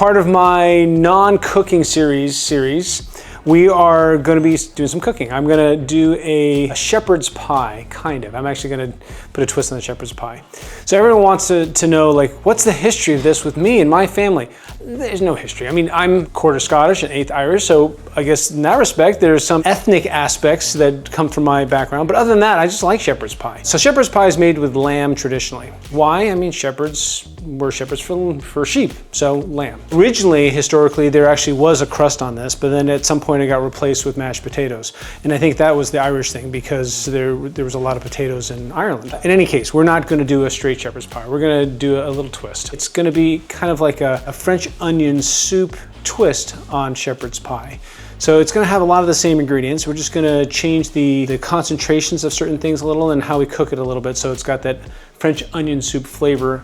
part of my non-cooking series, we are going to be doing some cooking. I'm going to do a shepherd's pie, kind of. I'm actually going to put a twist on the shepherd's pie. So everyone wants to know, like, what's the history of this with me and my family? There's no history. I mean, I'm quarter Scottish and eighth Irish, so I guess in that respect, there's some ethnic aspects that come from my background. But other than that, I just like shepherd's pie. So shepherd's pie is made with lamb traditionally. Why? I mean, shepherds were shepherds for sheep, so lamb. Originally, historically, there actually was a crust on this, but then at some point it got replaced with mashed potatoes. And I think that was the Irish thing because there was a lot of potatoes in Ireland. In any case, we're not going to do a straight shepherd's pie. We're going to do a little twist. It's going to be kind of like a French onion soup twist on shepherd's pie. So it's going to have a lot of the same ingredients. We're just going to change the concentrations of certain things a little and how we cook it a little bit so it's got that French onion soup flavor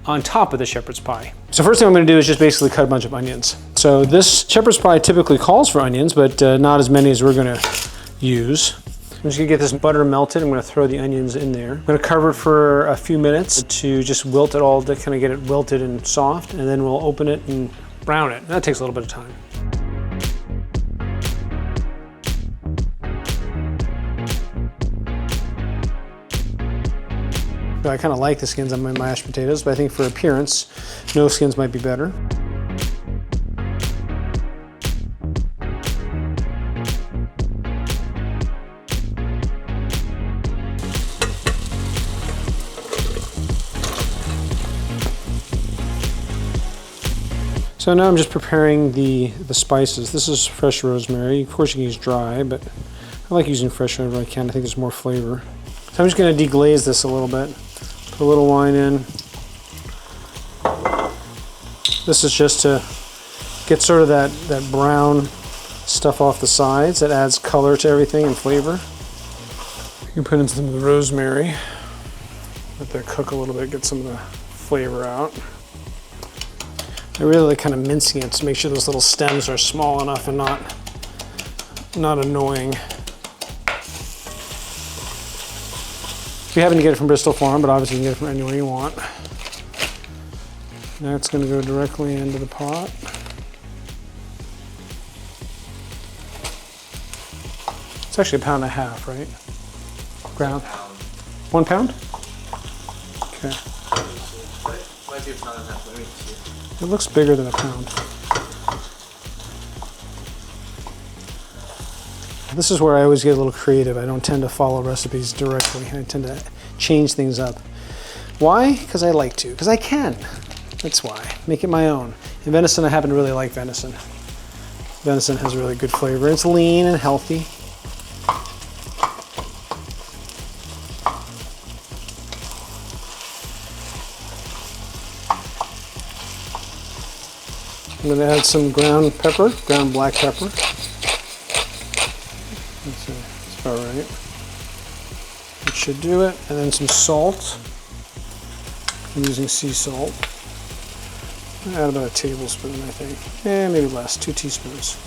on top of the shepherd's pie. So first thing I'm going to do is just basically cut a bunch of onions. So this shepherd's pie typically calls for onions, but not as many as we're going to use. I'm just going to get this butter melted. I'm going to throw the onions in there. I'm going to cover it for a few minutes to just wilt it all, to kind of get it wilted and soft, and then we'll open it and brown it. That takes a little bit of time. I kind of like the skins on my mashed potatoes, but I think for appearance, no skins might be better. So now I'm just preparing the spices. This is fresh rosemary. Of course you can use dry, but I like using fresh whenever I can. I think there's more flavor. So I'm just going to deglaze this a little bit. Put a little wine in. This is just to get sort of that brown stuff off the sides. That adds color to everything and flavor. You can put in some of the rosemary. Let that cook a little bit, get some of the flavor out. I really like kind of mincing it to make sure those little stems are small enough and not annoying. You happen to get it from Bristol Farm, but obviously you can get it from anywhere you want. Now it's going to go directly into the pot. It's actually 1.5 pounds, right? Ground. 1 pound? Okay. Might be 1.5 pounds. Let me see. It looks bigger than 1 pound. This is where I always get a little creative. I don't tend to follow recipes directly. I tend to change things up. Why? Because I like to. Because I can. That's why. Make it my own. In venison, I happen to really like venison. Venison has really good flavor. It's lean and healthy. I'm going to add some ground pepper, ground black pepper. That's about right. It should do it. And then some salt. I'm using sea salt. Add about a tablespoon, I think. Maybe less, 2 teaspoons.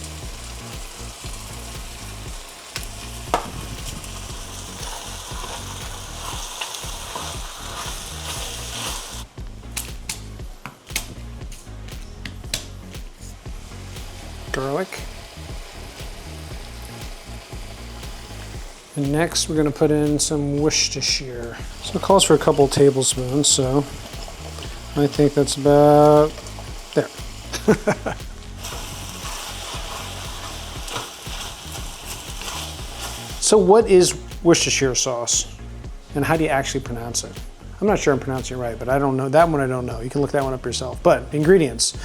Garlic. And next we're going to put in some Worcestershire. So it calls for a couple tablespoons, so I think that's about there. So what is Worcestershire sauce and how do you actually pronounce it? I'm not sure I'm pronouncing it right, but I don't know. That one I don't know. You can look that one up yourself. But ingredients: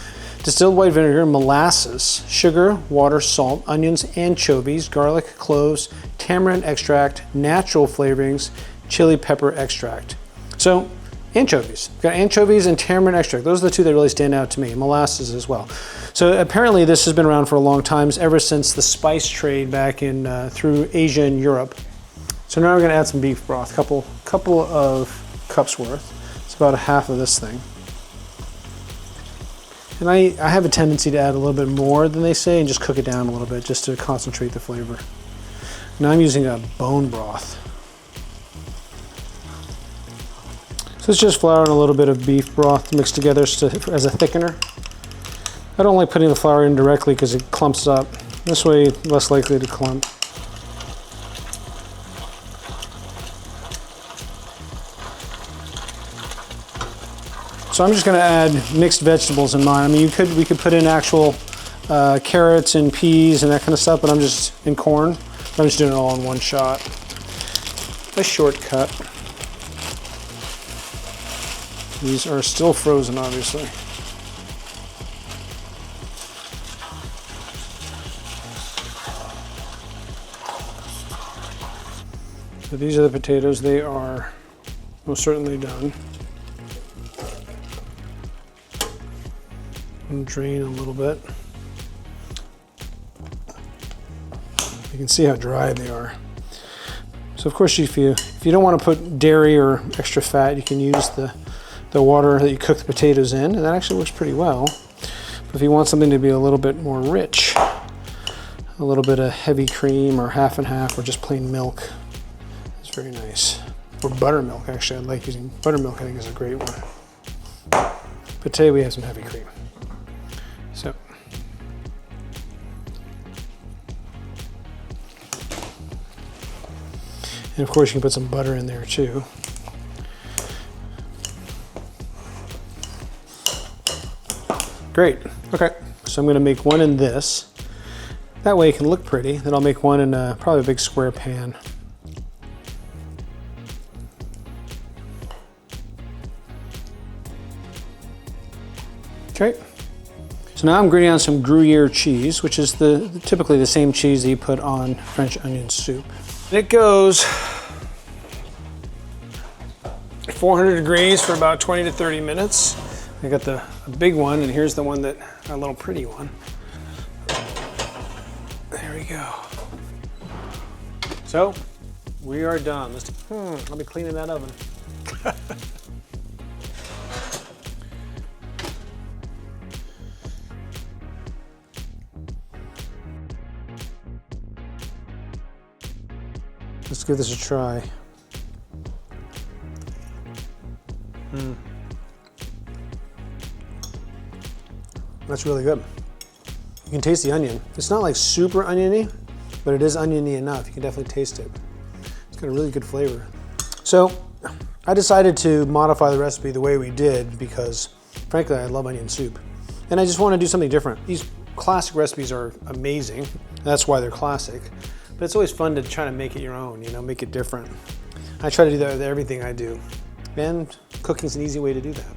distilled white vinegar, molasses, sugar, water, salt, onions, anchovies, garlic, cloves, tamarind extract, natural flavorings, chili pepper extract. So anchovies. We've got anchovies and tamarind extract. Those are the two that really stand out to me. Molasses as well. So apparently this has been around for a long time, ever since the spice trade back in through Asia and Europe. So now we're going to add some beef broth, couple of cups worth. It's about 1/2 of this thing. And I have a tendency to add a little bit more than they say and just cook it down a little bit just to concentrate the flavor. Now I'm using a bone broth. So it's just flour and a little bit of beef broth mixed together as a thickener. I don't like putting the flour in directly because it clumps up. This way, less likely to clump. So I'm just going to add mixed vegetables in mine. I mean, we could put in actual carrots and peas and that kind of stuff, but I'm just in corn. I'm just doing it all in one shot. A shortcut. These are still frozen, obviously. So these are the potatoes. They are most certainly done. And drain a little bit. You can see how dry they are. So of course, if you don't want to put dairy or extra fat, you can use the water that you cook the potatoes in, and that actually works pretty well. But if you want something to be a little bit more rich, a little bit of heavy cream or half and half or just plain milk, it's very nice. Or buttermilk, actually. I like using buttermilk. I think is a great one. But today we have some heavy cream. So, and of course you can put some butter in there too. Great, okay. So I'm gonna make one in this. That way it can look pretty. Then I'll make one in probably a big square pan. Okay. So now I'm grating on some Gruyere cheese, which is typically the same cheese that you put on French onion soup. And it goes 400 degrees for about 20 to 30 minutes. I got the big one, and here's the one a little pretty one. There we go. So we are done. Let me clean that oven. Let's give this a try. That's really good. You can taste the onion. It's not like super oniony, but it is oniony enough. You can definitely taste it. It's got a really good flavor. So I decided to modify the recipe the way we did because frankly, I love onion soup. And I just want to do something different. These classic recipes are amazing. That's why they're classic. But it's always fun to try to make it your own, make it different. I try to do that with everything I do. And cooking's an easy way to do that.